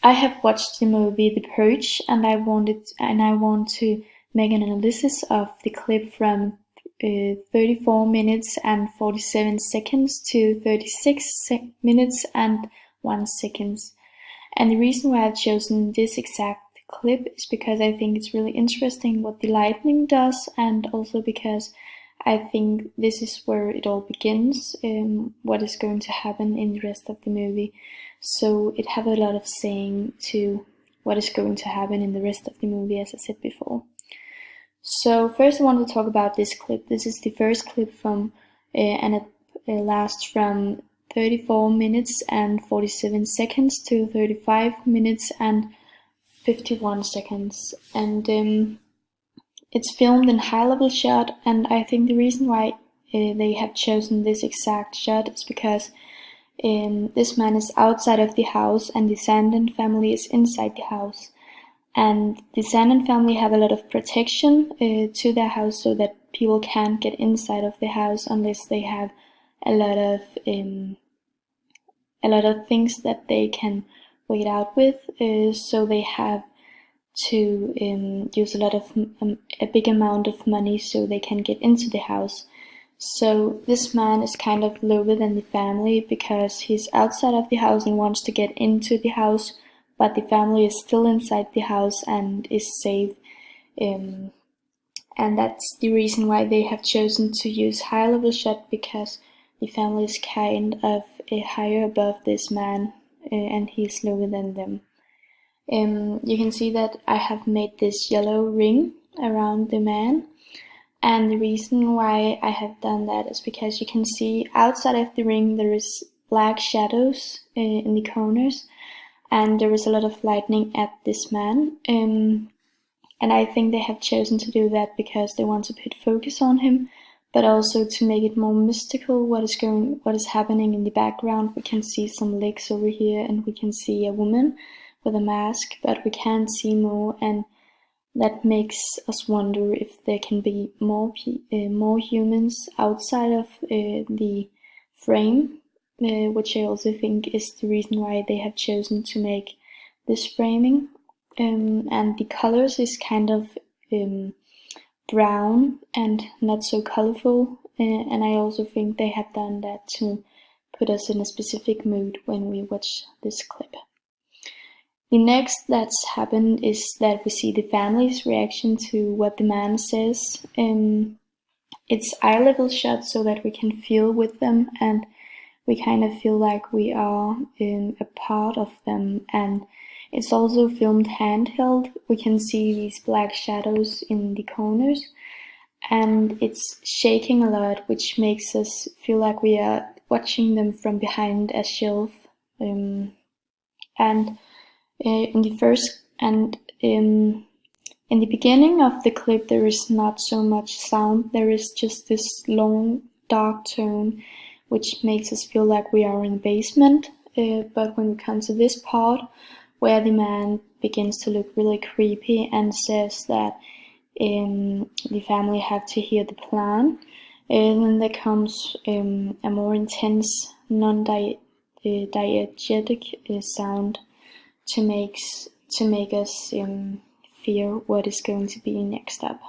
I have watched the movie The Purge, and I want to make an analysis of the clip from 34 minutes and 47 seconds to 36 minutes and 1 second. And the reason why I've chosen this exact clip is because I think it's really interesting what the lightning does, and also because I think this is where it all begins, what is going to happen in the rest of the movie. So it have a lot of saying to what is going to happen in the rest of the movie, as I said before. So first I want to talk about this clip. This is the first clip from, and it lasts from 34 minutes and 47 seconds to 35 minutes and 51 seconds. And it's filmed in high level shot, and I think the reason why they have chosen this exact shot is because this man is outside of the house and the Sandin family is inside the house. And the Sandin family have a lot of protection to their house, so that people can't get inside of the house unless they have a lot of things that they can wait out with. So they have to use a big amount of money so they can get into the house. So this man is kind of lower than the family because he's outside of the house and wants to get into the house, but the family is still inside the house and is safe. And that's the reason why they have chosen to use high level shot, because the family is kind of higher above this man and he's lower than them. You can see that I have made this yellow ring around the man, and the reason why I have done that is because you can see outside of the ring there is black shadows in the corners, and there is a lot of lightning at this man. And I think they have chosen to do that because they want to put focus on him, but also to make it more mystical what is happening in the background. We can see some legs over here, and we can see a woman with a mask, but we can't see more, and that makes us wonder if there can be more humans outside of the frame, which I also think is the reason why they have chosen to make this framing. And the colors is kind of brown and not so colorful, and I also think they have done that to put us in a specific mood when we watch this clip. The next that's happened is that we see the family's reaction to what the man says. It's eye level shot so that we can feel with them, and we kind of feel like we are a part of them. And it's also filmed handheld. We can see these black shadows in the corners, and it's shaking a lot, which makes us feel like we are watching them from behind a shelf. In the beginning of the clip there is not so much sound, there is just this long dark tone which makes us feel like we are in a basement, but when we come to this part where the man begins to look really creepy and says that the family have to hear the plan, then there comes a more intense non-diegetic sound to make us fear what is going to be next up.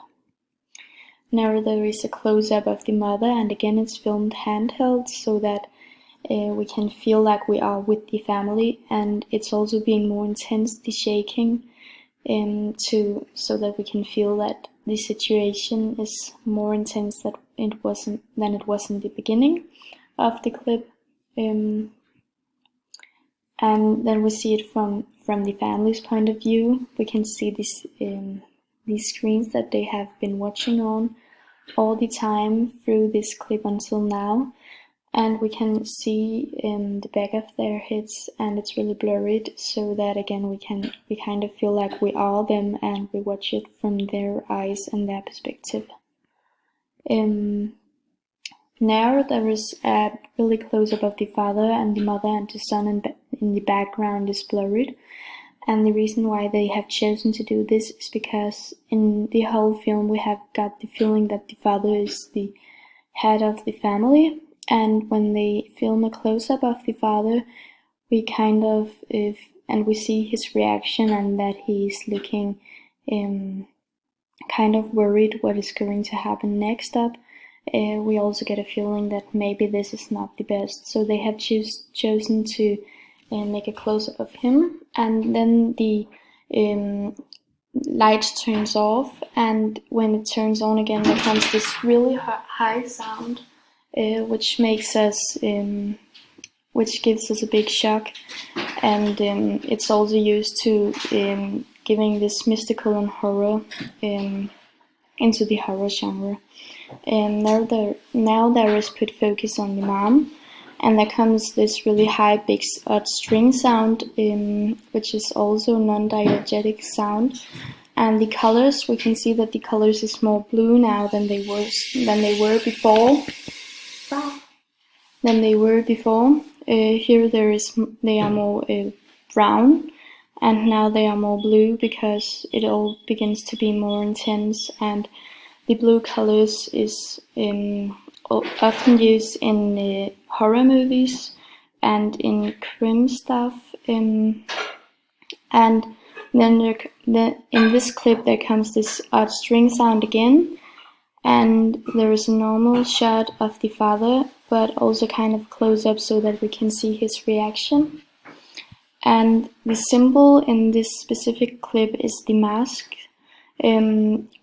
Now there is a close-up of the mother, and again it's filmed handheld so that we can feel like we are with the family, and it's also being more intense, the shaking, so that we can feel that the situation is more intense than it was in the beginning of the clip. And then we see it from the family's point of view. We can see these screens that they have been watching on all the time through this clip until now, and we can see the back of their heads, and it's really blurred, so that again we kind of feel like we are them and we watch it from their eyes and their perspective. Now there is a really close-up of the father and the mother, and the son in the background is blurred. And the reason why they have chosen to do this is because in the whole film we have got the feeling that the father is the head of the family, and when they film a close-up of the father, we kind of and we see his reaction, and that he's looking kind of worried what is going to happen next up. We also get a feeling that maybe this is not the best, so they have chosen to make a close-up of him, and then the light turns off, and when it turns on again, there comes this really high sound, which makes us, which gives us a big shock, and it's also used to giving this mystical and horror into the horror genre. Now there is put focus on the mom, and there comes this really high, big, odd string sound, which is also non-diegetic sound. And the colors, we can see that the colors is more blue now than they were before. Here they are more brown, and now they are more blue because it all begins to be more intense, and the blue colors is often used in horror movies and in crime stuff, and then in this clip there comes this odd string sound again, and there is a normal shot of the father, but also kind of close up so that we can see his reaction. And the symbol in this specific clip is the mask,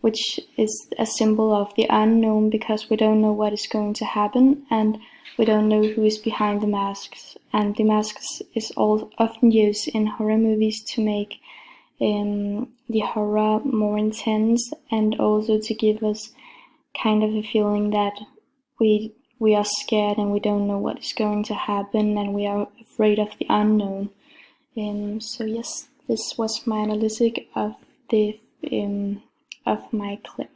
which is a symbol of the unknown, because we don't know what is going to happen, and we don't know who is behind the masks. And the masks is often used in horror movies to make the horror more intense, and also to give us kind of a feeling that we are scared and we don't know what is going to happen, and we are afraid of the unknown. So yes, this was my analysis of my clip.